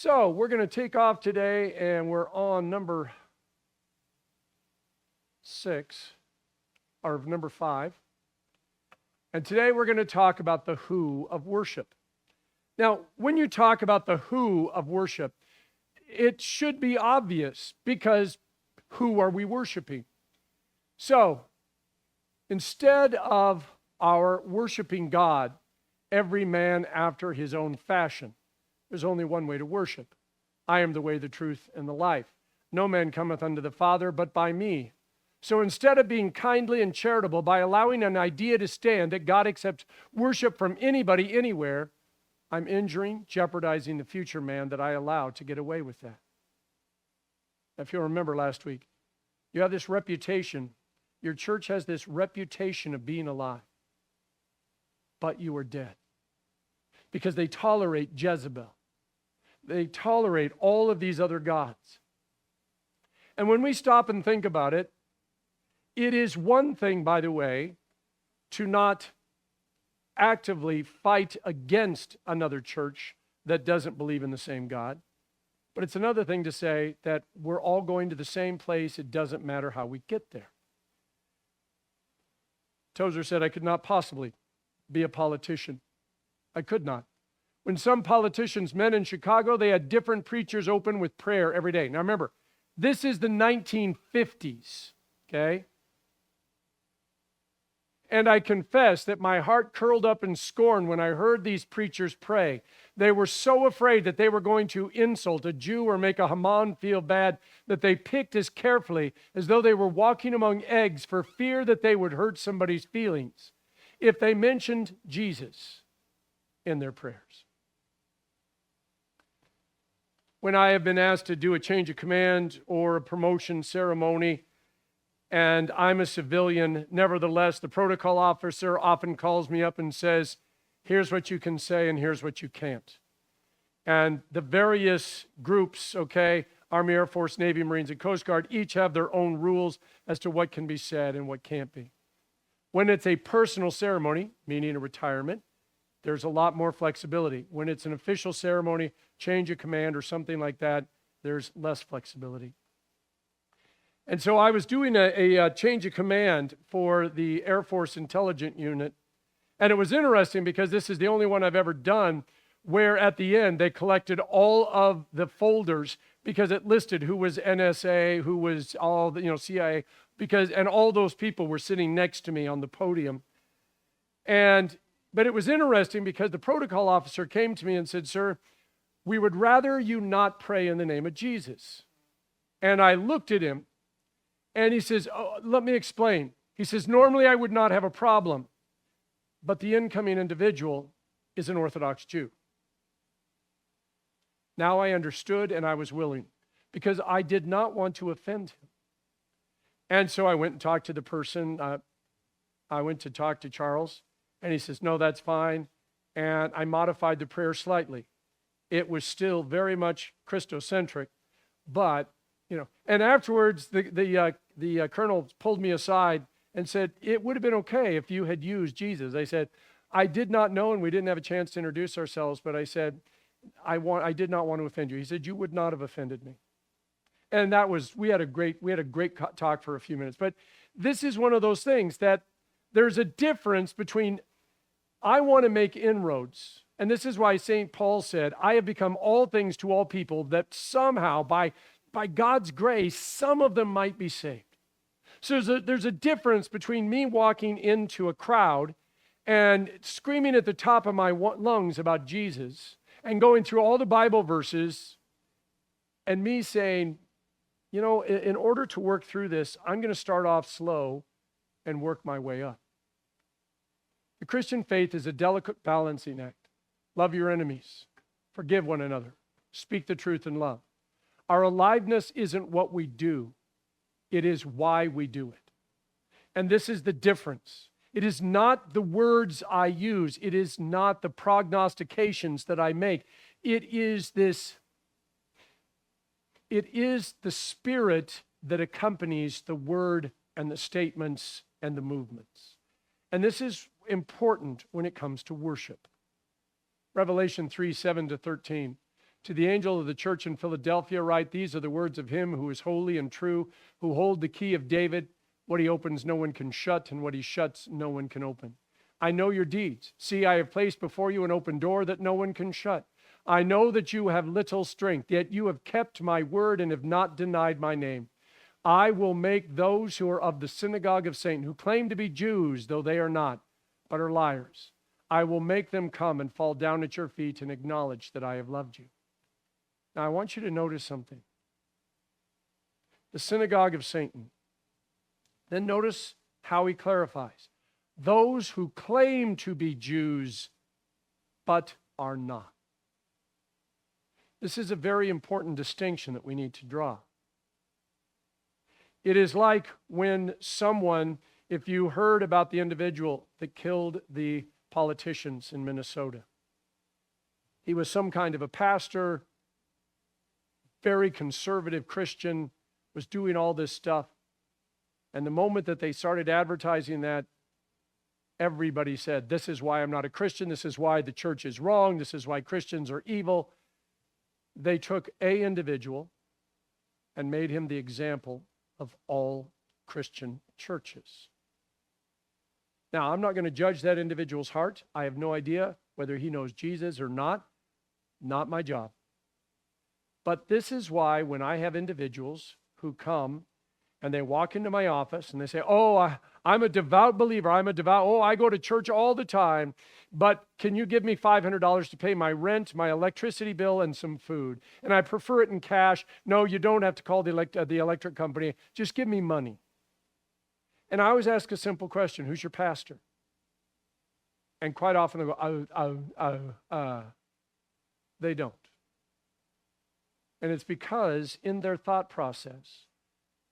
So we're going to take off today, and we're on number 6, or number 5. And today we're going to talk about the who of worship. Now, when you talk about the who of worship, it should be obvious, because who are we worshiping? So, instead of our worshiping God, every man after his own fashion, there's only one way to worship. I am the way, the truth, and the life. No man cometh unto the Father but by me. So instead of being kindly and charitable by allowing an idea to stand that God accepts worship from anybody, anywhere, I'm injuring, jeopardizing the future man that I allow to get away with that. If you'll remember last week, you have this reputation. Your church has this reputation of being alive, but you are dead. Because they tolerate Jezebel. They tolerate all of these other gods. And when we stop and think about it, it is one thing, by the way, to not actively fight against another church that doesn't believe in the same God. But it's another thing to say that we're all going to the same place. It doesn't matter how we get there. Tozer said, I could not possibly be a politician. I could not. When some politicians met in Chicago, they had different preachers open with prayer every day. Now remember, this is the 1950s, okay? And I confess that my heart curled up in scorn when I heard these preachers pray. They were so afraid that they were going to insult a Jew or make a Haman feel bad that they picked as carefully as though they were walking among eggs for fear that they would hurt somebody's feelings if they mentioned Jesus in their prayers. When I have been asked to do a change of command or a promotion ceremony, and I'm a civilian, nevertheless, the protocol officer often calls me up and says, here's what you can say and here's what you can't. And the various groups, okay, Army, Air Force, Navy, Marines, and Coast Guard, each have their own rules as to what can be said and what can't be. When it's a personal ceremony, meaning a retirement, there's a lot more flexibility. When it's an official ceremony, change of command or something like that, there's less flexibility. And so I was doing a change of command for the Air Force Intelligence Unit. And it was interesting because this is the only one I've ever done where at the end they collected all of the folders because it listed who was NSA, who was all the, CIA, and all those people were sitting next to me on the podium. But it was interesting because the protocol officer came to me and said, sir, we would rather you not pray in the name of Jesus. And I looked at him and he says, let me explain. He says, normally I would not have a problem, but the incoming individual is an Orthodox Jew. Now I understood and I was willing because I did not want to offend him. And so I went and talked to the person. I went to talk to Charles. And he says, no, that's fine. And I modified the prayer slightly. It was still very much Christocentric, but, and afterwards the colonel pulled me aside and said, it would have been okay if you had used Jesus. I said, I did not know, and we didn't have a chance to introduce ourselves, but I said, I did not want to offend you. He said, you would not have offended me. And we had a great talk for a few minutes. But this is one of those things that there's a difference between I want to make inroads. And this is why St. Paul said, I have become all things to all people that somehow, by God's grace, some of them might be saved. So there's a difference between me walking into a crowd and screaming at the top of my lungs about Jesus and going through all the Bible verses and me saying, in order to work through this, I'm going to start off slow and work my way up. The Christian faith is a delicate balancing act. Love your enemies. Forgive one another. Speak the truth in love. Our aliveness isn't what we do. It is why we do it. And this is the difference. It is not the words I use. It is not the prognostications that I make. It is the spirit that accompanies the word and the statements and the movements. And this is important when it comes to worship. Revelation 3:7-13 To the angel of the church in Philadelphia write, these are the words of him who is holy and true, who hold the key of David. What he opens, no one can shut, and what he shuts, no one can open. I know your deeds. See, I have placed before you an open door that no one can shut. I know that you have little strength, yet you have kept my word and have not denied my name. I will make those who are of the synagogue of Satan, who claim to be Jews, though they are not, but are liars. I will make them come and fall down at your feet and acknowledge that I have loved you. Now, I want you to notice something. The synagogue of Satan. Then notice how he clarifies. Those who claim to be Jews, but are not. This is a very important distinction that we need to draw. It is like when someone, if you heard about the individual that killed the politicians in Minnesota. He was some kind of a pastor, very conservative Christian, was doing all this stuff. And the moment that they started advertising that, everybody said, this is why I'm not a Christian, this is why the church is wrong, this is why Christians are evil. They took an individual and made him the example of all Christian churches. Now, I'm not going to judge that individual's heart. I have no idea whether he knows Jesus or not. Not my job. But this is why when I have individuals who come and they walk into my office and they say, I'm a devout believer. I go to church all the time, but can you give me $500 to pay my rent, my electricity bill, and some food? And I prefer it in cash. No, you don't have to call the electric company. Just give me money. And I always ask a simple question, who's your pastor? And quite often they go, they don't. And it's because in their thought process,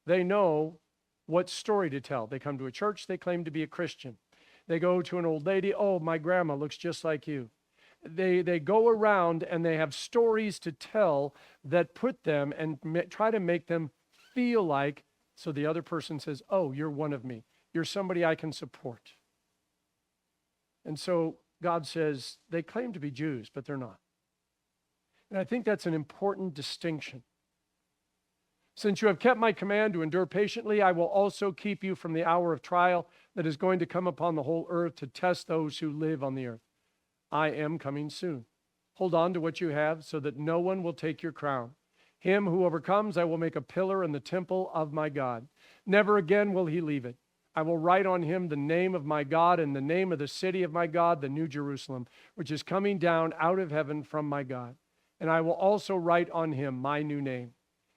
they know what story to tell. They come to a church, they claim to be a Christian. They go to an old lady, oh, my grandma looks just like you. They go around and they have stories to tell that put them and try to make them feel like, so the other person says, oh, you're one of me. You're somebody I can support. And so God says they claim to be Jews, but they're not. And I think that's an important distinction. Since you have kept my command to endure patiently, I will also keep you from the hour of trial that is going to come upon the whole earth to test those who live on the earth. I am coming soon. Hold on to what you have so that no one will take your crown. Him who overcomes, I will make a pillar in the temple of my God. Never again will he leave it. I will write on him the name of my God and the name of the city of my God, the New Jerusalem, which is coming down out of heaven from my God. And I will also write on him my new name.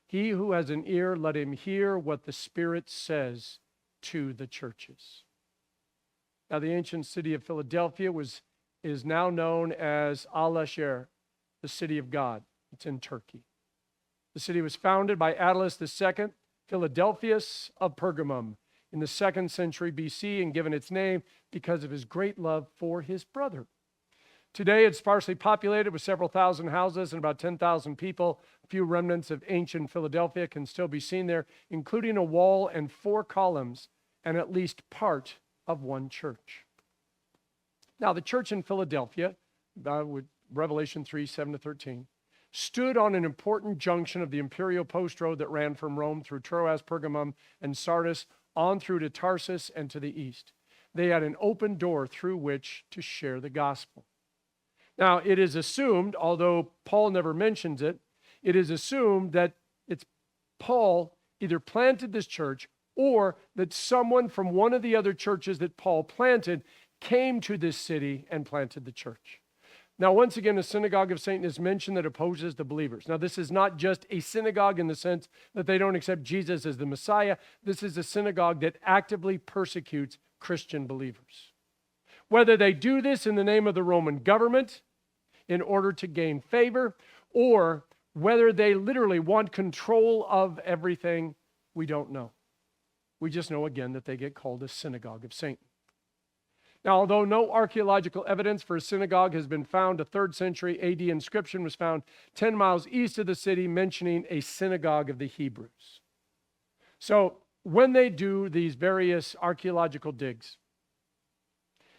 He who has an ear, let him hear what the Spirit says to the churches. Now, the ancient city of Philadelphia is now known as Al-Asher, the city of God. It's in Turkey. The city was founded by Attalus II, Philadelphus of Pergamum, in the 2nd century BC, and given its name because of his great love for his brother. Today, it's sparsely populated with several thousand houses and about 10,000 people. A few remnants of ancient Philadelphia can still be seen there, including a wall and 4 columns and at least part of one church. Now, the church in Philadelphia, with Revelation 3, 7-13, stood on an important junction of the imperial post road that ran from Rome through Troas, Pergamum, and Sardis on through to Tarsus and to the east. They had an open door through which to share the gospel. Now, it is assumed, although Paul never mentions it, it is assumed that it's Paul either planted this church or that someone from one of the other churches that Paul planted came to this city and planted the church. Now, once again, a synagogue of Satan is mentioned that opposes the believers. Now, this is not just a synagogue in the sense that they don't accept Jesus as the Messiah. This is a synagogue that actively persecutes Christian believers. Whether they do this in the name of the Roman government in order to gain favor, or whether they literally want control of everything, we don't know. We just know, again, that they get called a synagogue of Satan. Now, although no archaeological evidence for a synagogue has been found, a 3rd century AD inscription was found 10 miles east of the city mentioning a synagogue of the Hebrews. So when they do these various archaeological digs,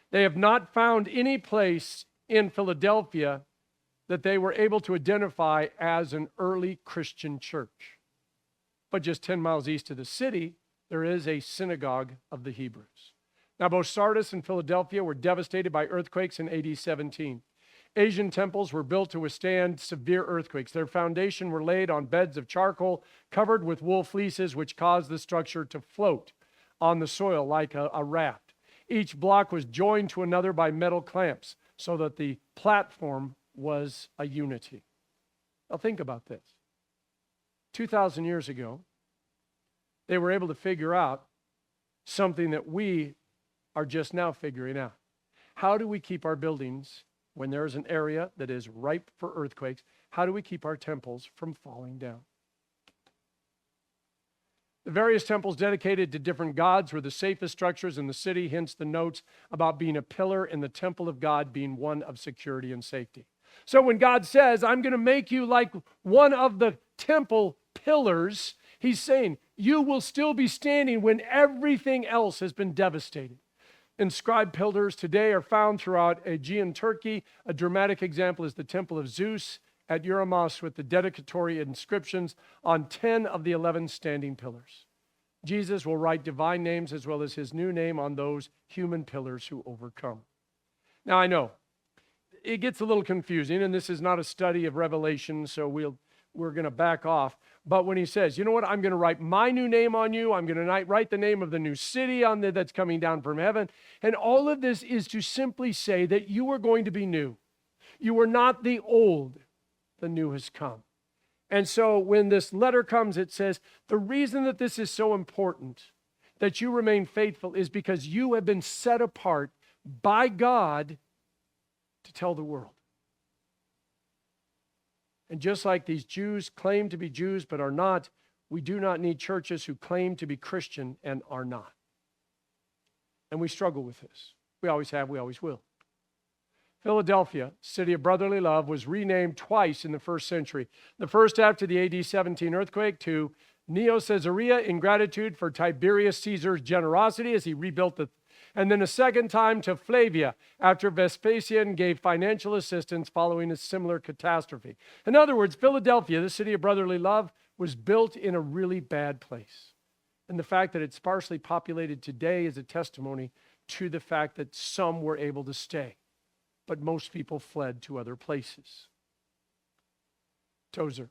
they have not found any place in Philadelphia that they were able to identify as an early Christian church. But just 10 miles east of the city, there is a synagogue of the Hebrews. Now, both Sardis and Philadelphia were devastated by earthquakes in AD 17. Asian temples were built to withstand severe earthquakes. Their foundation were laid on beds of charcoal covered with wool fleeces, which caused the structure to float on the soil like a raft. Each block was joined to another by metal clamps so that the platform was a unity. Now think about this. 2,000 years ago, they were able to figure out something that we are just now figuring out. How do we keep our buildings, when there is an area that is ripe for earthquakes, how do we keep our temples from falling down? The various temples dedicated to different gods were the safest structures in the city, hence the notes about being a pillar in the temple of God being one of security and safety. So when God says, I'm going to make you like one of the temple pillars, he's saying, you will still be standing when everything else has been devastated. Inscribed pillars today are found throughout Aegean Turkey. A dramatic example is the Temple of Zeus at Eurymos with the dedicatory inscriptions on 10 of the 11 standing pillars. Jesus will write divine names as well as his new name on those human pillars who overcome. Now I know it gets a little confusing, and this is not a study of Revelation, so we're going to back off. But when he says, you know what, I'm going to write my new name on you, I'm going to write the name of the new city on that's coming down from heaven, and all of this is to simply say that you are going to be new. You are not the old, the new has come. And so when this letter comes, it says, the reason that this is so important, that you remain faithful, is because you have been set apart by God to tell the world. And just like these Jews claim to be Jews but are not, we do not need churches who claim to be Christian and are not. And we struggle with this. We always have, we always will. Philadelphia, city of brotherly love, was renamed twice in the first century. The first after the AD 17 earthquake to Neo-Caesarea in gratitude for Tiberius Caesar's generosity as he rebuilt and then a second time to Flavia after Vespasian gave financial assistance following a similar catastrophe. In other words, Philadelphia, the city of brotherly love, was built in a really bad place. And the fact that it's sparsely populated today is a testimony to the fact that some were able to stay, but most people fled to other places. Tozer.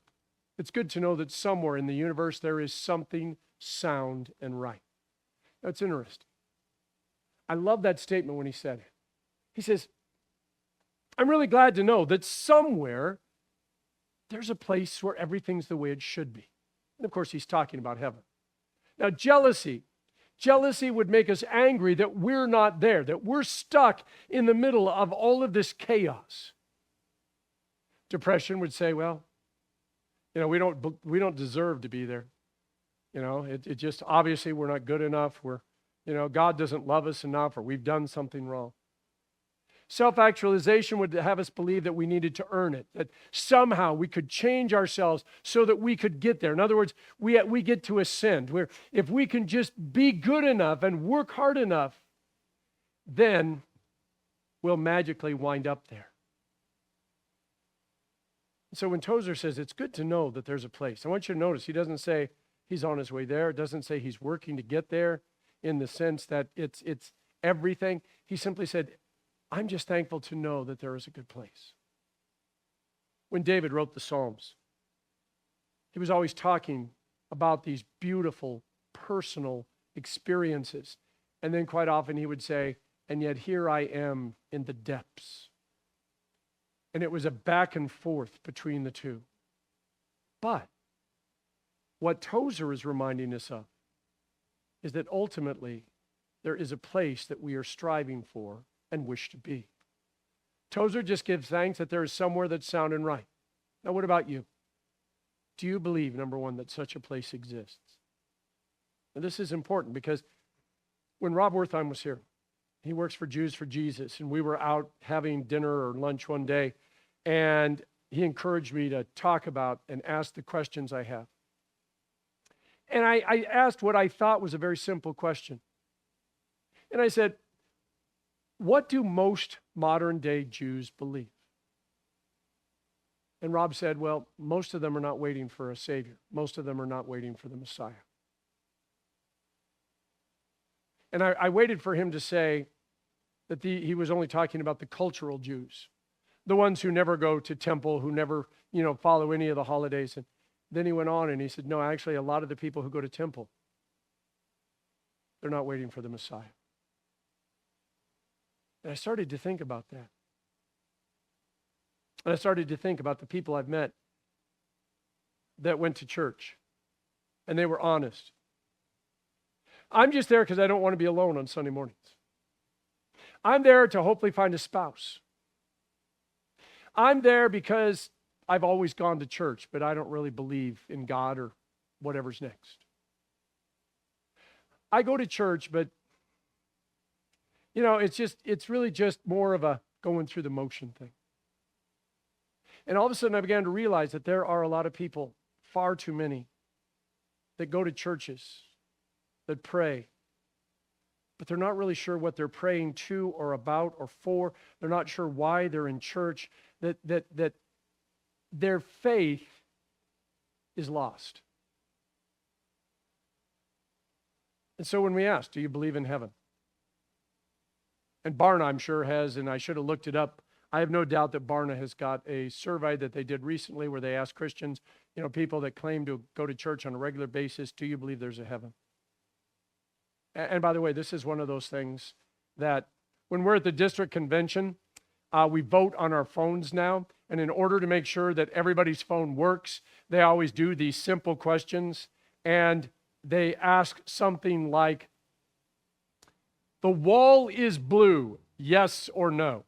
It's good to know that somewhere in the universe there is something sound and right. That's interesting. I love that statement when he said it. He says, I'm really glad to know that somewhere there's a place where everything's the way it should be. And of course, he's talking about heaven. Now, jealousy would make us angry that we're not there, that we're stuck in the middle of all of this chaos. Depression would say, well, we don't deserve to be there. It just, obviously we're not good enough. God doesn't love us enough, or we've done something wrong. Self-actualization would have us believe that we needed to earn it, that somehow we could change ourselves so that we could get there. In other words, we get to ascend, where if we can just be good enough and work hard enough, then we'll magically wind up there. So when Tozer says it's good to know that there's a place, I want you to notice he doesn't say he's on his way there. It doesn't say he's working to get there in the sense that it's everything. He simply said, I'm just thankful to know that there is a good place. When David wrote the Psalms, he was always talking about these beautiful, personal experiences. And then quite often he would say, and yet here I am in the depths. And it was a back and forth between the two. But what Tozer is reminding us of is that ultimately there is a place that we are striving for and wish to be. Tozer just gives thanks that there is somewhere that's sound and right. Now, what about you? Do you believe, number one, that such a place exists? Now, this is important because when Rob Wertheim was here, he works for Jews for Jesus, and we were out having dinner or lunch one day, and he encouraged me to talk about and ask the questions I have. And I asked what I thought was a very simple question. And I said, what do most modern day Jews believe? And Rob said, well, most of them are not waiting for a Savior. Most of them are not waiting for the Messiah. And I waited for him to say that he was only talking about the cultural Jews, the ones who never go to temple, who never, follow any of the holidays. And then he went on and he said, no, actually, a lot of the people who go to temple, they're not waiting for the Messiah. And I started to think about that. And I started to think about the people I've met that went to church, and they were honest. I'm just there because I don't want to be alone on Sunday mornings. I'm there to hopefully find a spouse. I'm there because I've always gone to church, but I don't really believe in God or whatever's next. I go to church, but, it's really just more of a going through the motion thing. And all of a sudden I began to realize that there are a lot of people, far too many, that go to churches, that pray, but they're not really sure what they're praying to or about or for. They're not sure why they're in church, that their faith is lost. And so when we ask, do you believe in heaven? And Barna, I'm sure, has, and I should have looked it up. I have no doubt that Barna has got a survey that they did recently where they asked Christians, people that claim to go to church on a regular basis, do you believe there's a heaven? And by the way, this is one of those things that when we're at the district convention, we vote on our phones now. And in order to make sure that everybody's phone works, they always do these simple questions. And they ask something like, the wall is blue, yes or no?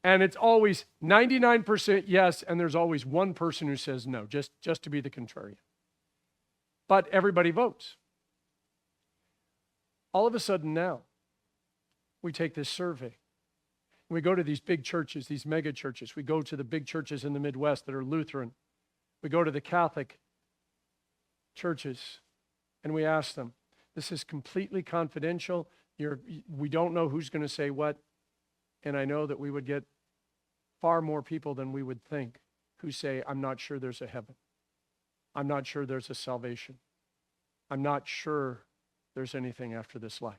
And it's always 99% yes, and there's always one person who says no, just to be the contrarian. But everybody votes. All of a sudden now, we take this survey. We go to these big churches, these mega churches. We go to the big churches in the Midwest that are Lutheran. We go to the Catholic churches, and we ask them, this is completely confidential. We don't know who's going to say what. And I know that we would get far more people than we would think who say, I'm not sure there's a heaven. I'm not sure there's a salvation. I'm not sure there's anything after this life.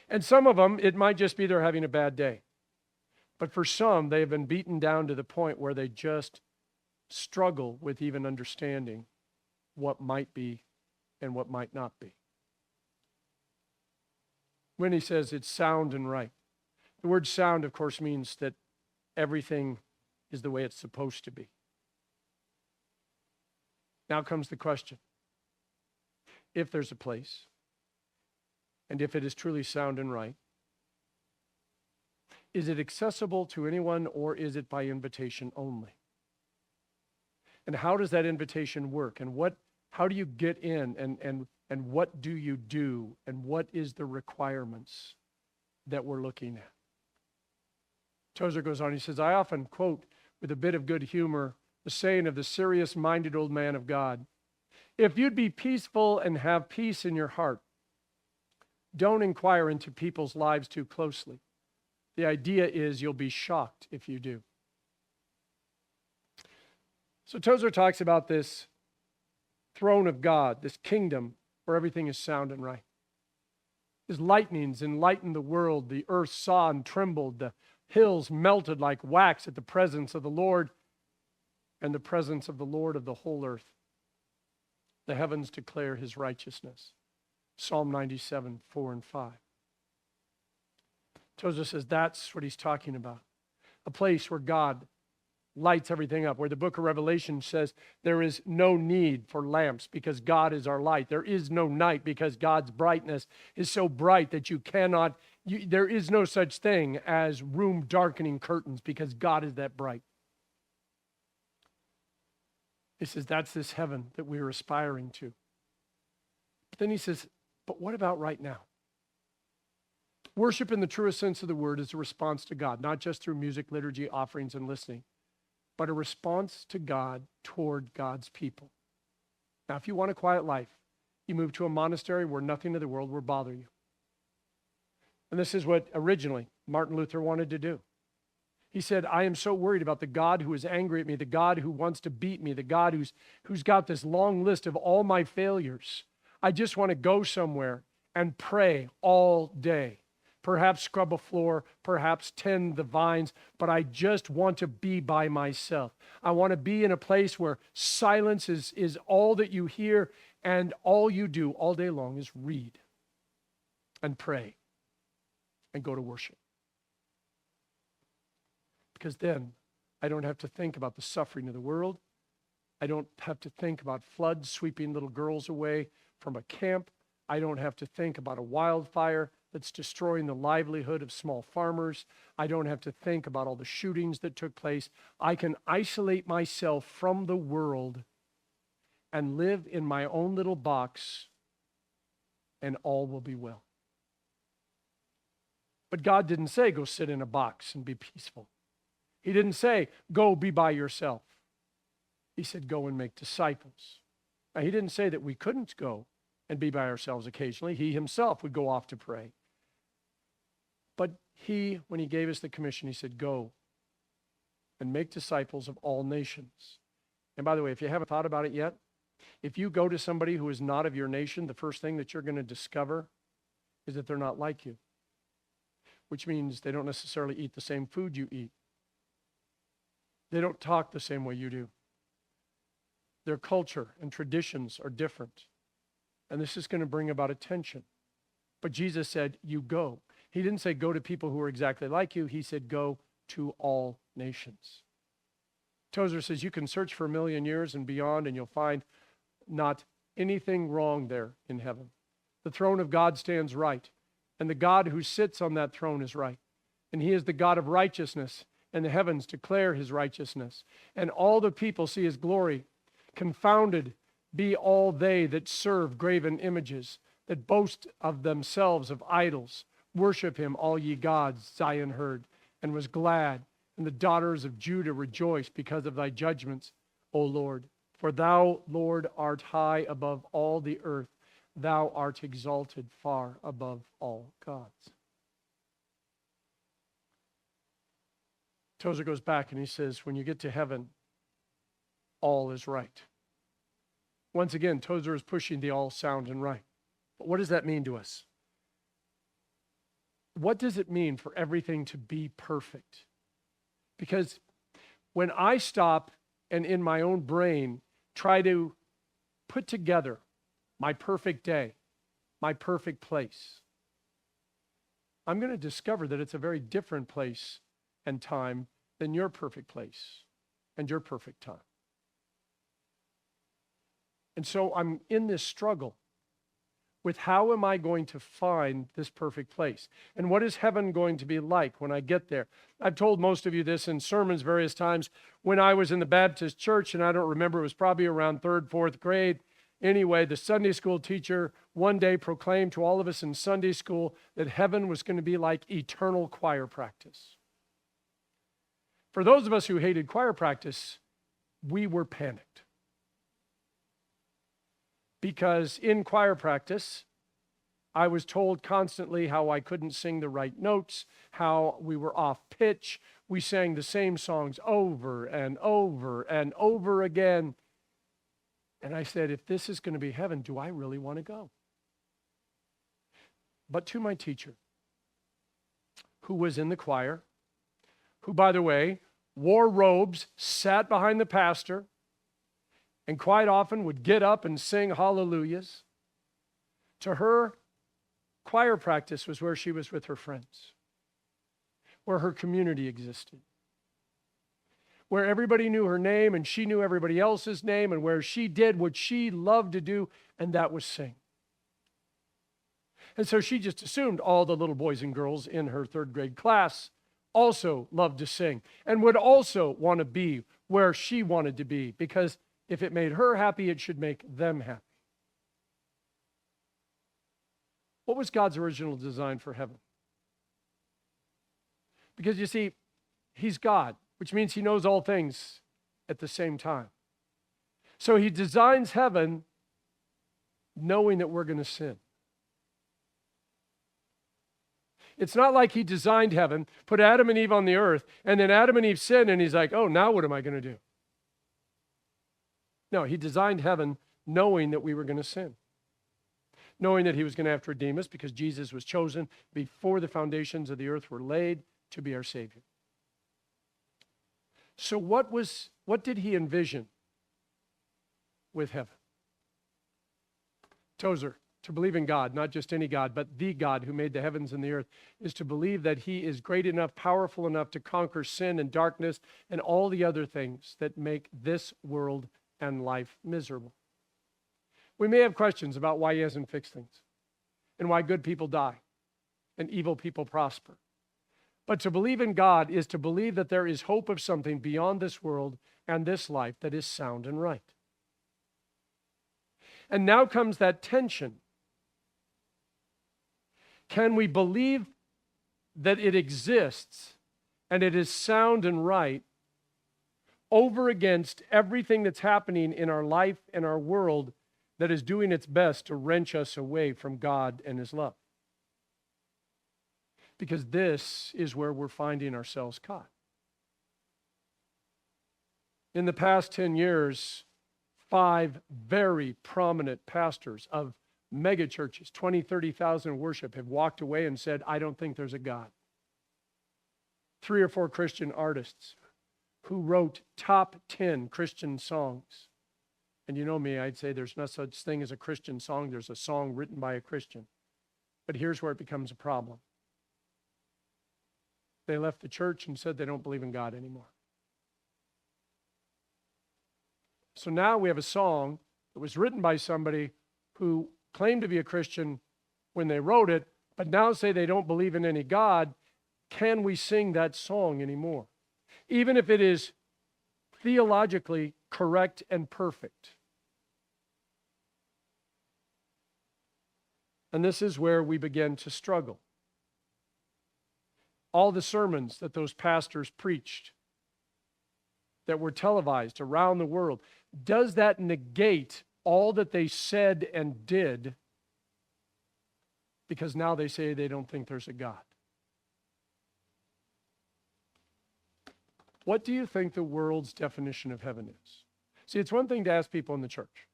And some of them, it might just be they're having a bad day. But for some, they've been beaten down to the point where they just struggle with even understanding what might be and what might not be. When he says it's sound and right, the word sound, of course, means that everything is the way it's supposed to be. Now comes the question. If there's a place, and if it is truly sound and right, is it accessible to anyone or is it by invitation only? And how does that invitation work? And how do you get in and what do you do? And what is the requirements that we're looking at? Tozer goes on, he says, I often quote with a bit of good humor the saying of the serious-minded old man of God. If you'd be peaceful and have peace in your heart, don't inquire into people's lives too closely. The idea is you'll be shocked if you do. So Tozer talks about this throne of God, this kingdom where everything is sound and right. His lightnings enlightened the world. The earth saw and trembled. The hills melted like wax at the presence of the Lord and the presence of the Lord of the whole earth. The heavens declare his righteousness. Psalm 97, 4 and 5. Tozer says that's what he's talking about. A place where God lights everything up, where the book of Revelation says there is no need for lamps because God is our light. There is no night because God's brightness is so bright that there is no such thing as room darkening curtains because God is that bright. He says that's this heaven that we're aspiring to. But then he says, but what about right now? Worship in the truest sense of the word is a response to God, not just through music, liturgy, offerings, and listening, but a response to God toward God's people. Now, if you want a quiet life, you move to a monastery where nothing of the world will bother you. And this is what originally Martin Luther wanted to do. He said, I am so worried about the God who is angry at me, the God who wants to beat me, the God who's got this long list of all my failures. I just want to go somewhere and pray all day. Perhaps scrub a floor, perhaps tend the vines, but I just want to be by myself. I want to be in a place where silence is all that you hear, and all you do all day long is read and pray and go to worship. Because then I don't have to think about the suffering of the world. I don't have to think about floods sweeping little girls away from a camp. I don't have to think about a wildfire that's destroying the livelihood of small farmers. I don't have to think about all the shootings that took place. I can isolate myself from the world and live in my own little box, and all will be well. But God didn't say, go sit in a box and be peaceful. He didn't say, go be by yourself. He said, go and make disciples. Now, he didn't say that we couldn't go and be by ourselves occasionally. He himself would go off to pray. But he, when he gave us the commission, he said, go and make disciples of all nations. And by the way, if you haven't thought about it yet, if you go to somebody who is not of your nation, the first thing that you're going to discover is that they're not like you, which means they don't necessarily eat the same food you eat. They don't talk the same way you do. Their culture and traditions are different. And this is going to bring about attention. But Jesus said, you go. He didn't say go to people who are exactly like you. He said go to all nations. Tozer says you can search for 1,000,000 years and beyond, and you'll find not anything wrong there in heaven. The throne of God stands right, and the God who sits on that throne is right. And he is the God of righteousness, and the heavens declare his righteousness. And all the people see his glory. Confounded be all they that serve graven images, that boast of themselves of idols. Worship him, all ye gods, Zion heard, and was glad. And the daughters of Judah rejoiced because of thy judgments, O Lord. For thou, Lord, art high above all the earth. Thou art exalted far above all gods. Tozer goes back and he says, when you get to heaven, all is right. Once again, Tozer is pushing the all sound and right. But what does that mean to us? What does it mean for everything to be perfect? Because when I stop and in my own brain try to put together my perfect day, my perfect place, I'm going to discover that it's a very different place and time than your perfect place and your perfect time. And so I'm in this struggle with how am I going to find this perfect place? And what is heaven going to be like when I get there? I've told most of you this in sermons various times. When I was in the Baptist church, and I don't remember, it was probably around 3rd, 4th grade. Anyway, the Sunday school teacher one day proclaimed to all of us in Sunday school that heaven was going to be like eternal choir practice. For those of us who hated choir practice, we were panicked. Because in choir practice, I was told constantly how I couldn't sing the right notes, how we were off pitch. We sang the same songs over and over and over again. And I said, if this is going to be heaven, do I really want to go? But to my teacher, who was in the choir, who, by the way, wore robes, sat behind the pastor, and quite often would get up and sing hallelujahs. To her, choir practice was where she was with her friends, where her community existed, where everybody knew her name and she knew everybody else's name, and where she did what she loved to do, and that was sing. And so she just assumed all the little boys and girls in her 3rd grade class also loved to sing and would also want to be where she wanted to be, because if it made her happy, it should make them happy. What was God's original design for heaven? Because you see, he's God, which means he knows all things at the same time. So he designs heaven knowing that we're going to sin. It's not like he designed heaven, put Adam and Eve on the earth, and then Adam and Eve sinned, and he's like, oh, now what am I going to do? No, he designed heaven knowing that we were going to sin, knowing that he was going to have to redeem us because Jesus was chosen before the foundations of the earth were laid to be our Savior. So what did he envision with heaven? Tozer, to believe in God, not just any God, but the God who made the heavens and the earth, is to believe that he is great enough, powerful enough to conquer sin and darkness and all the other things that make this world and life miserable. We may have questions about why he hasn't fixed things and why good people die and evil people prosper. But to believe in God is to believe that there is hope of something beyond this world and this life that is sound and right. And now comes that tension. Can we believe that it exists and it is sound and right over against everything that's happening in our life and our world that is doing its best to wrench us away from God and his love? Because this is where we're finding ourselves caught. In the past 10 years, 5 very prominent pastors of mega churches, 20, 30,000 worship, have walked away and said, I don't think there's a God. 3 or 4 Christian artists who wrote top 10 Christian songs. And you know me, I'd say there's no such thing as a Christian song. There's a song written by a Christian. But here's where it becomes a problem. They left the church and said they don't believe in God anymore. So now we have a song that was written by somebody who claimed to be a Christian when they wrote it, but now say they don't believe in any God. Can we sing that song anymore? Even if it is theologically correct and perfect. And this is where we begin to struggle. All the sermons that those pastors preached that were televised around the world, does that negate all that they said and did because now they say they don't think there's a God? What do you think the world's definition of heaven is? See, it's one thing to ask people in the church,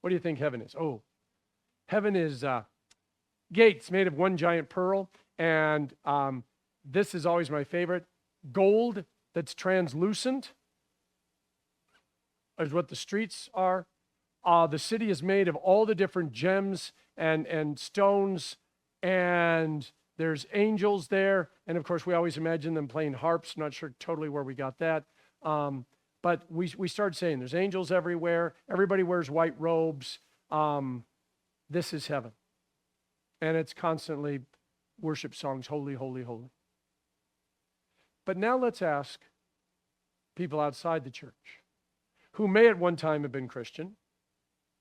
what do you think heaven is? Oh, heaven is gates made of one giant pearl, and this is always my favorite, gold that's translucent is what the streets are. The city is made of all the different gems and stones, and there's angels there. And of course, we always imagine them playing harps. Not sure totally where we got that. But we started saying there's angels everywhere. Everybody wears white robes. This is heaven. And it's constantly worship songs, holy, holy, holy. But now let's ask people outside the church who may at one time have been Christian,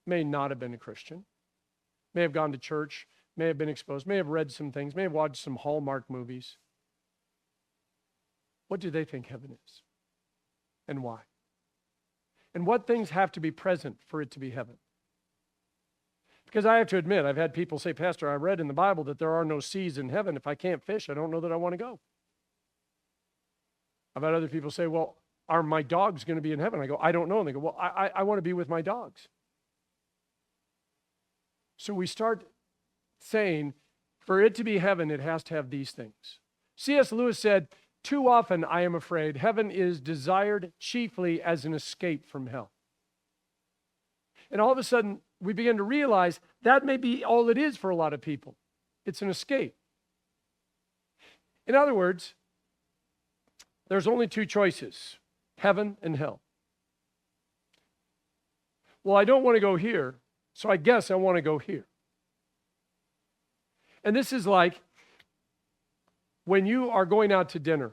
may not have been a Christian, may have gone to church, may have been exposed, may have read some things, may have watched some Hallmark movies. What do they think heaven is? And why? And what things have to be present for it to be heaven? Because I have to admit, I've had people say, Pastor, I read in the Bible that there are no seas in heaven. If I can't fish, I don't know that I want to go. I've had other people say, well, are my dogs going to be in heaven? I go, I don't know. And they go, well, I want to be with my dogs. So we start saying, for it to be heaven, it has to have these things. C.S. Lewis said, too often, I am afraid, heaven is desired chiefly as an escape from hell. And all of a sudden, we begin to realize that may be all it is for a lot of people. It's an escape. In other words, there's only 2 choices, heaven and hell. Well, I don't want to go here, so I guess I want to go here. And this is like when you are going out to dinner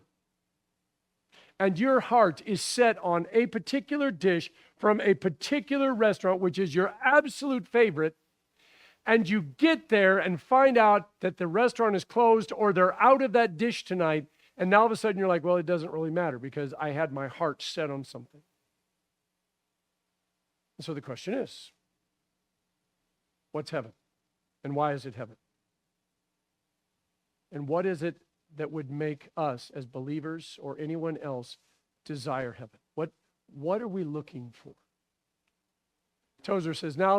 and your heart is set on a particular dish from a particular restaurant, which is your absolute favorite, and you get there and find out that the restaurant is closed or they're out of that dish tonight, and now all of a sudden you're like, well, it doesn't really matter because I had my heart set on something. And so the question is, what's heaven? And why is it heaven? And what is it that would make us as believers or anyone else desire heaven? What are we looking for? Tozer says, now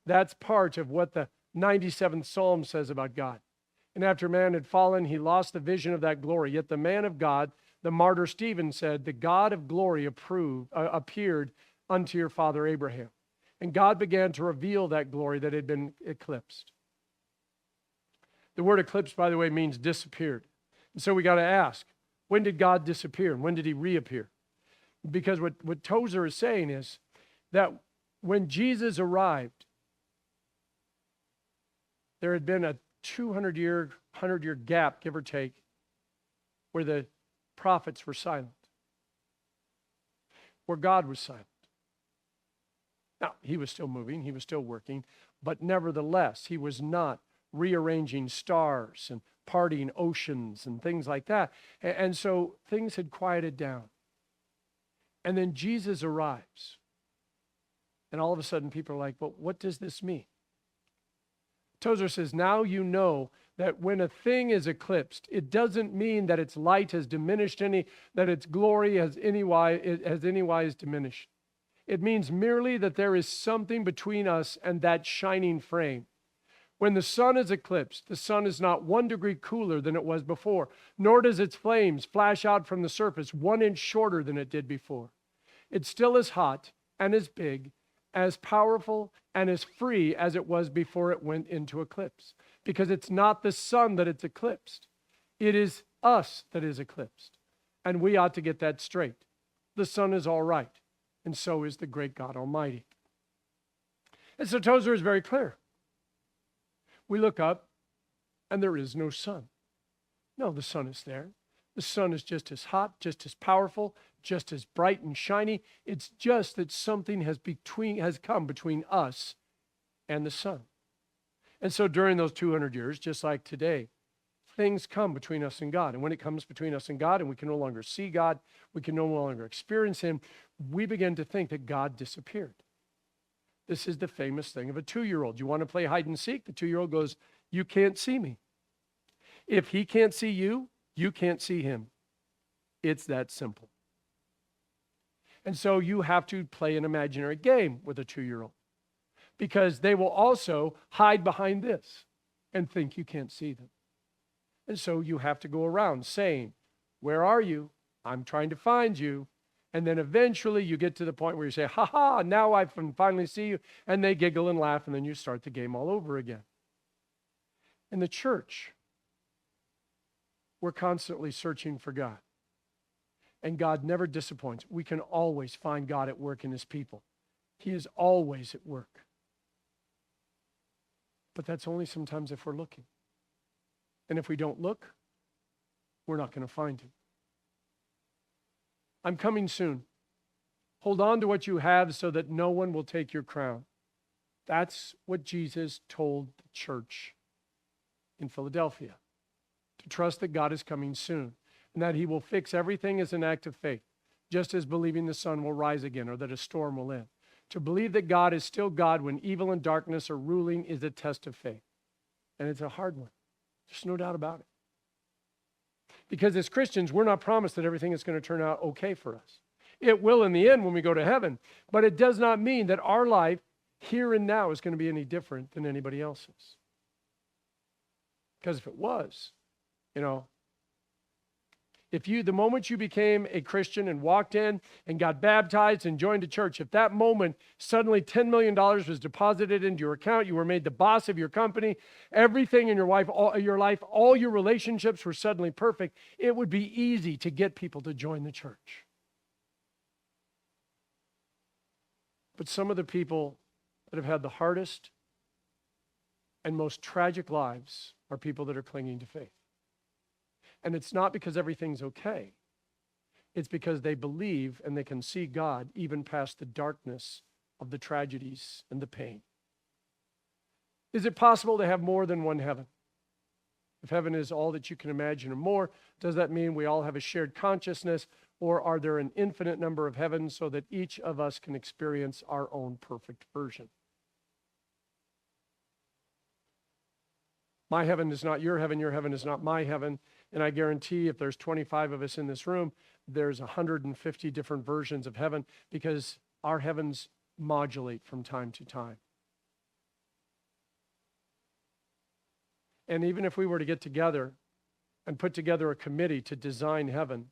that's part of what the 97th Psalm says about God. And after man had fallen, he lost the vision of that glory. Yet the man of God, the martyr Stephen, said, the God of glory appeared unto your father Abraham. And God began to reveal that glory that had been eclipsed. The word eclipse, by the way, means disappeared. And so we got to ask, when did God disappear and when did he reappear? Because what Tozer is saying is that when Jesus arrived, there had been a 200-year, 100-year gap, give or take, where the prophets were silent, where God was silent. Now, he was still moving, he was still working, but nevertheless, he was not rearranging stars and parting oceans and things like that. And so things had quieted down. And then Jesus arrives. And all of a sudden people are like, well, what does this mean? Tozer says, now you know that when a thing is eclipsed, it doesn't mean that its light has diminished that its glory has anywise diminished. It means merely that there is something between us and that shining frame. When the sun is eclipsed, the sun is not 1 degree cooler than it was before, nor does its flames flash out from the surface 1 inch shorter than it did before. It's still as hot and as big, as powerful and as free as it was before it went into eclipse. Because it's not the sun that it's eclipsed. It is us that is eclipsed. And we ought to get that straight. The sun is all right, and so is the great God Almighty. And so Tozer is very clear. We look up, and there is no sun. No, the sun is there. The sun is just as hot, just as powerful, just as bright and shiny. It's just that something has come between us and the sun. And so during those 200 years, just like today, things come between us and God. And when it comes between us and God, and we can no longer see God, we can no longer experience him, we begin to think that God disappeared. This is the famous thing of a 2-year-old. You want to play hide and seek? The 2-year-old goes, you can't see me. If he can't see you, you can't see him. It's that simple. And so you have to play an imaginary game with a 2-year-old because they will also hide behind this and think you can't see them. And so you have to go around saying, where are you? I'm trying to find you. And then eventually you get to the point where you say, ha ha, now I can finally see you. And they giggle and laugh, and then you start the game all over again. In the church, we're constantly searching for God. And God never disappoints. We can always find God at work in his people. He is always at work. But that's only sometimes if we're looking. And if we don't look, we're not going to find him. I'm coming soon. Hold on to what you have so that no one will take your crown. That's what Jesus told the church in Philadelphia. To trust that God is coming soon and that he will fix everything as an act of faith, just as believing the sun will rise again or that a storm will end. To believe that God is still God when evil and darkness are ruling is a test of faith. And it's a hard one. There's no doubt about it. Because as Christians, we're not promised that everything is going to turn out okay for us. It will in the end when we go to heaven, but it does not mean that our life here and now is going to be any different than anybody else's. Because if it was, the moment you became a Christian and walked in and got baptized and joined a church, if that moment suddenly $10 million was deposited into your account, you were made the boss of your company, everything in your life, all your relationships were suddenly perfect, it would be easy to get people to join the church. But some of the people that have had the hardest and most tragic lives are people that are clinging to faith. And it's not because everything's okay. It's because they believe and they can see God even past the darkness of the tragedies and the pain. Is it possible to have more than one heaven? If heaven is all that you can imagine or more, does that mean we all have a shared consciousness, or are there an infinite number of heavens so that each of us can experience our own perfect version? My heaven is not your heaven is not my heaven. And I guarantee if there's 25 of us in this room, there's 150 different versions of heaven because our heavens modulate from time to time. And even if we were to get together and put together a committee to design heaven,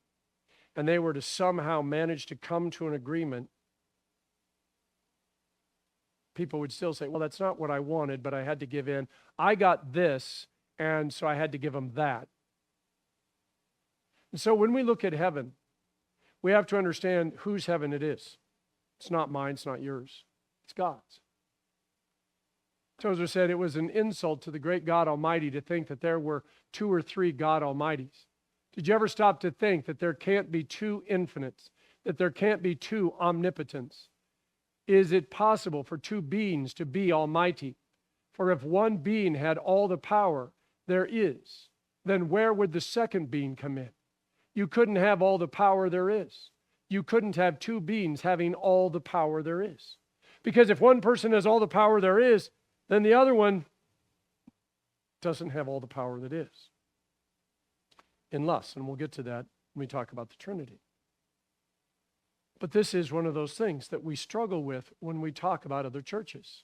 and they were to somehow manage to come to an agreement, people would still say, well, that's not what I wanted, but I had to give in. I got this, and so I had to give them that. And so when we look at heaven, we have to understand whose heaven it is. It's not mine, it's not yours. It's God's. Tozer said it was an insult to the great God Almighty to think that there were 2 or 3 God Almighties. Did you ever stop to think that there can't be 2 infinites, that there can't be 2 omnipotents? Is it possible for 2 beings to be almighty? For if one being had all the power there is, then where would the second being come in? You couldn't have all the power there is. You couldn't have 2 beings having all the power there is. Because if one person has all the power there is, then the other one doesn't have all the power that is. Unless, and we'll get to that when we talk about the Trinity. But this is one of those things that we struggle with when we talk about other churches.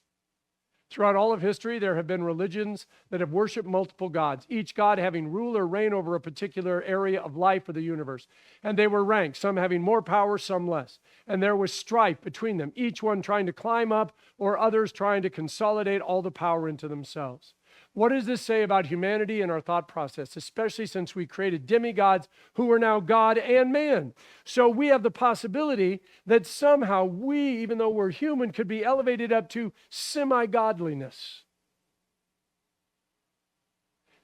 Throughout all of history, there have been religions that have worshiped multiple gods, each god having rule or reign over a particular area of life or the universe. And they were ranked, some having more power, some less. And there was strife between them, each one trying to climb up or others trying to consolidate all the power into themselves. What does this say about humanity and our thought process, especially since we created demigods who are now God and man? So we have the possibility that somehow we, even though we're human, could be elevated up to semi-godliness.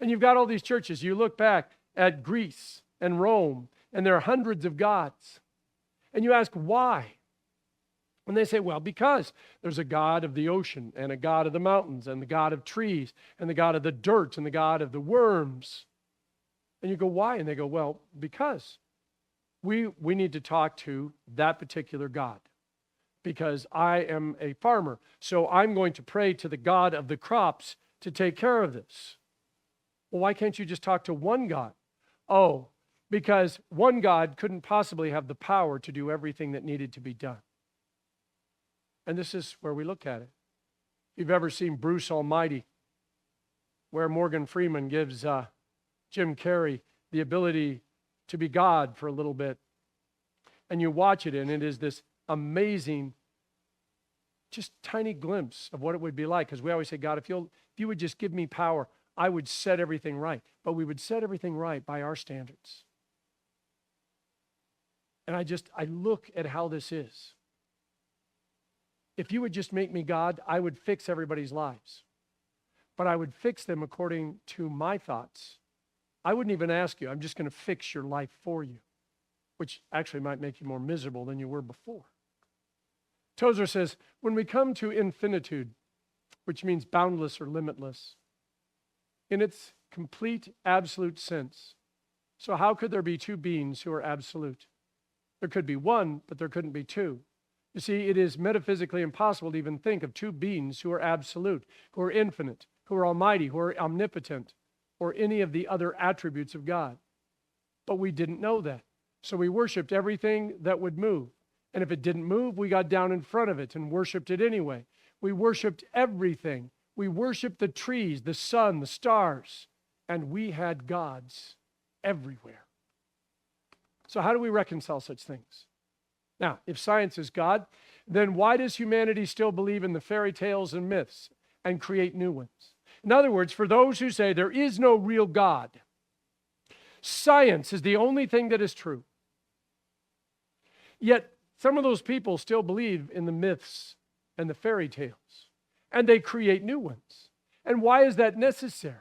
And you've got all these churches. You look back at Greece and Rome, and there are hundreds of gods. And you ask, why? And they say, well, because there's a god of the ocean and a god of the mountains and the god of trees and the god of the dirt and the god of the worms. And you go, why? And they go, well, because we need to talk to that particular god. Because I am a farmer, so I'm going to pray to the god of the crops to take care of this. Well, why can't you just talk to one god? Oh, because one god couldn't possibly have the power to do everything that needed to be done. And this is where we look at it. If you've ever seen Bruce Almighty, where Morgan Freeman gives Jim Carrey the ability to be God for a little bit, and you watch it, and it is this amazing, just tiny glimpse of what it would be like. Because we always say, God, if you would just give me power, I would set everything right. But we would set everything right by our standards. And I look at how this is. If you would just make me God, I would fix everybody's lives. But I would fix them according to my thoughts. I wouldn't even ask you. I'm just going to fix your life for you, which actually might make you more miserable than you were before. Tozer says, when we come to infinitude, which means boundless or limitless, in its complete, absolute sense, so how could there be 2 beings who are absolute? There could be one, but there couldn't be 2. You see, it is metaphysically impossible to even think of 2 beings who are absolute, who are infinite, who are almighty, who are omnipotent, or any of the other attributes of God. But we didn't know that. So we worshiped everything that would move. And if it didn't move, we got down in front of it and worshiped it anyway. We worshiped everything. We worshiped the trees, the sun, the stars, and we had gods everywhere. So how do we reconcile such things? Now, if science is God, then why does humanity still believe in the fairy tales and myths and create new ones? In other words, for those who say there is no real God, science is the only thing that is true. Yet, some of those people still believe in the myths and the fairy tales, and they create new ones. And why is that necessary?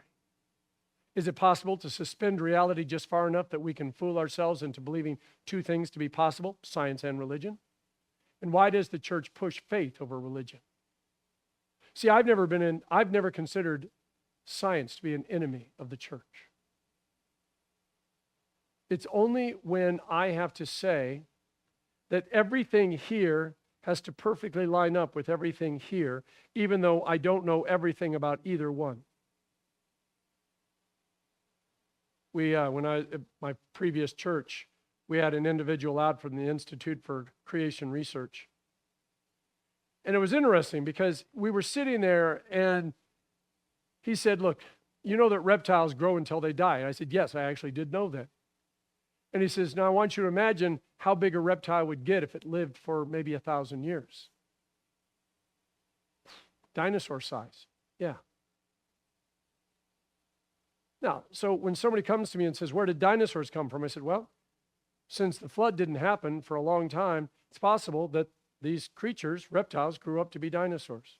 Is it possible to suspend reality just far enough that we can fool ourselves into believing 2 things to be possible, science and religion? And why does the church push faith over religion? See, I've never considered science to be an enemy of the church. It's only when I have to say that everything here has to perfectly line up with everything here, even though I don't know everything about either one. When I at my previous church, we had an individual out from the Institute for Creation Research. And it was interesting because we were sitting there and he said, look, you know that reptiles grow until they die. And I said, yes, I actually did know that. And he says, now I want you to imagine how big a reptile would get if it lived for maybe 1,000 years. Dinosaur size, yeah. Now, so when somebody comes to me and says, where did dinosaurs come from? I said, well, since the flood didn't happen for a long time, it's possible that these creatures, reptiles, grew up to be dinosaurs.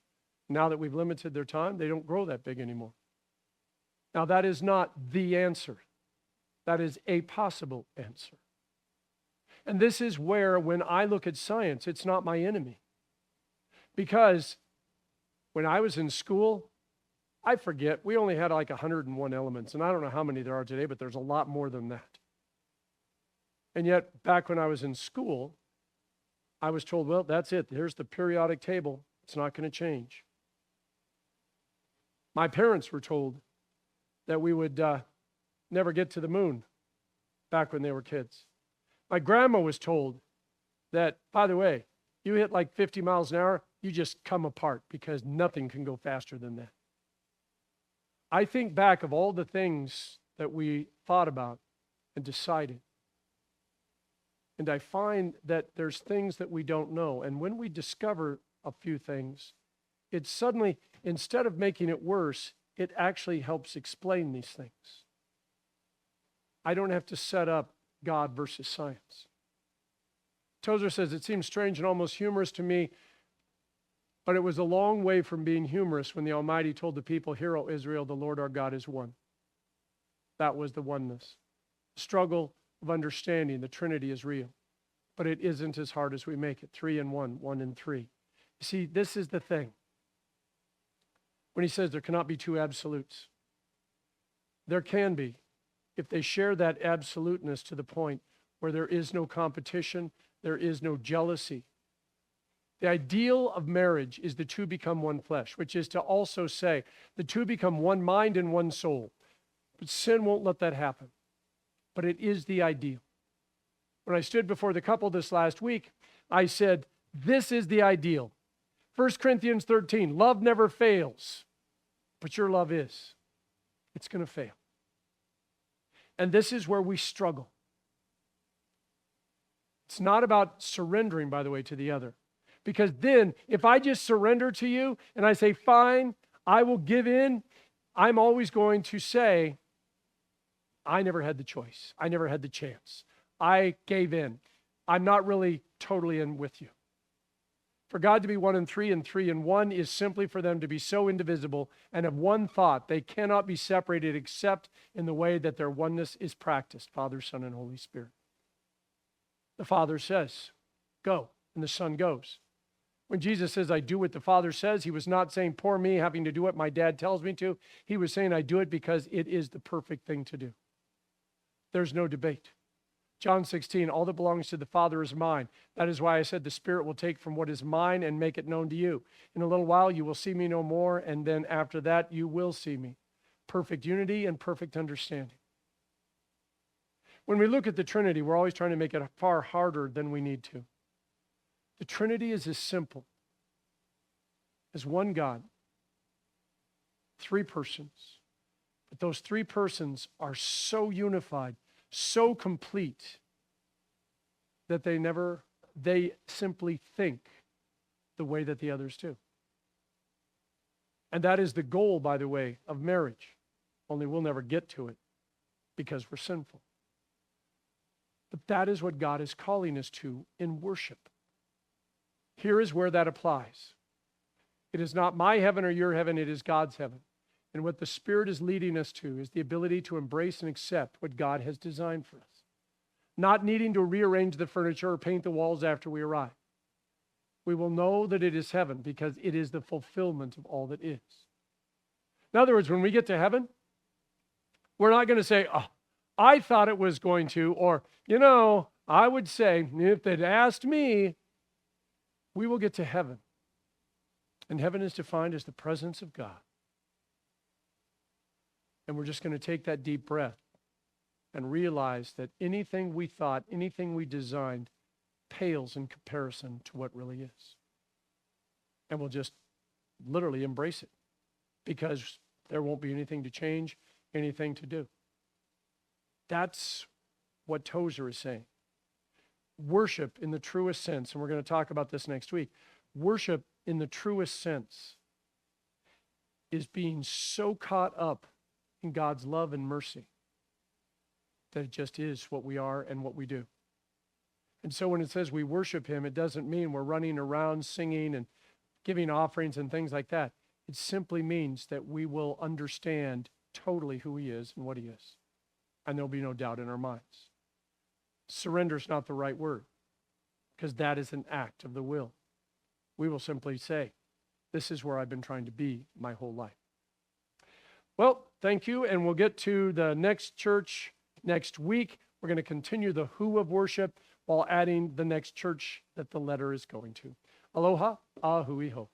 Now that we've limited their time, they don't grow that big anymore. Now, that is not the answer. That is a possible answer. And this is where, when I look at science, it's not my enemy. Because when I was in school, I forget, we only had like 101 elements, and I don't know how many there are today, but there's a lot more than that. And yet, back when I was in school, I was told, well, that's it. Here's the periodic table. It's not going to change. My parents were told that we would never get to the moon back when they were kids. My grandma was told that, by the way, you hit like 50 miles an hour, you just come apart because nothing can go faster than that. I think back of all the things that we thought about and decided. And I find that there's things that we don't know. And when we discover a few things, it suddenly, instead of making it worse, it actually helps explain these things. I don't have to set up God versus science. Tozer says, it seems strange and almost humorous to me, but it was a long way from being humorous when the Almighty told the people, hear, O Israel, the Lord our God is one. That was the oneness. Struggle of understanding the Trinity is real, but it isn't as hard as we make it. 3 and 1, 1 and 3. You see, this is the thing. When he says there cannot be two absolutes, there can be, if they share that absoluteness to the point where there is no competition, there is no jealousy. The ideal of marriage is the two become one flesh, which is to also say the two become one mind and one soul. But sin won't let that happen. But it is the ideal. When I stood before the couple this last week, I said, this is the ideal. 1 Corinthians 13, love never fails, but your love is. It's going to fail. And this is where we struggle. It's not about surrendering, by the way, to the other. Because then, if I just surrender to you and I say, fine, I will give in, I'm always going to say, I never had the choice. I never had the chance. I gave in. I'm not really totally in with you. For God to be 1 and 3 and 3 and 1 is simply for them to be so indivisible and of one thought. They cannot be separated except in the way that their oneness is practiced, Father, Son, and Holy Spirit. The Father says, go, and the Son goes. When Jesus says, I do what the Father says, he was not saying, poor me, having to do what my dad tells me to. He was saying, I do it because it is the perfect thing to do. There's no debate. John 16, all that belongs to the Father is mine. That is why I said the Spirit will take from what is mine and make it known to you. In a little while, you will see me no more, and then after that, you will see me. Perfect unity and perfect understanding. When we look at the Trinity, we're always trying to make it far harder than we need to. The Trinity is as simple as one God, 3 persons. But those 3 persons are so unified, so complete, that they simply think the way that the others do. And that is the goal, by the way, of marriage. Only we'll never get to it because we're sinful. But that is what God is calling us to in worship. Here is where that applies. It is not my heaven or your heaven, it is God's heaven. And what the Spirit is leading us to is the ability to embrace and accept what God has designed for us. Not needing to rearrange the furniture or paint the walls after we arrive. We will know that it is heaven because it is the fulfillment of all that is. In other words, when we get to heaven, we're not going to say, oh, I thought it was going to, or, I would say, if they'd asked me, we will get to heaven. And heaven is defined as the presence of God. And we're just going to take that deep breath and realize that anything we thought, anything we designed, pales in comparison to what really is. And we'll just literally embrace it, because there won't be anything to change, anything to do. That's what Tozer is saying. Worship in the truest sense, and we're going to talk about this next week, worship in the truest sense is being so caught up in God's love and mercy that it just is what we are and what we do. And so when it says we worship him, it doesn't mean we're running around singing and giving offerings and things like that. It simply means that we will understand totally who he is and what he is. And there'll be no doubt in our minds. Surrender is not the right word, because that is an act of the will. We will simply say, this is where I've been trying to be my whole life. Well, thank you, and we'll get to the next church next week. We're going to continue the who of worship while adding the next church that the letter is going to. Aloha, a hui ho.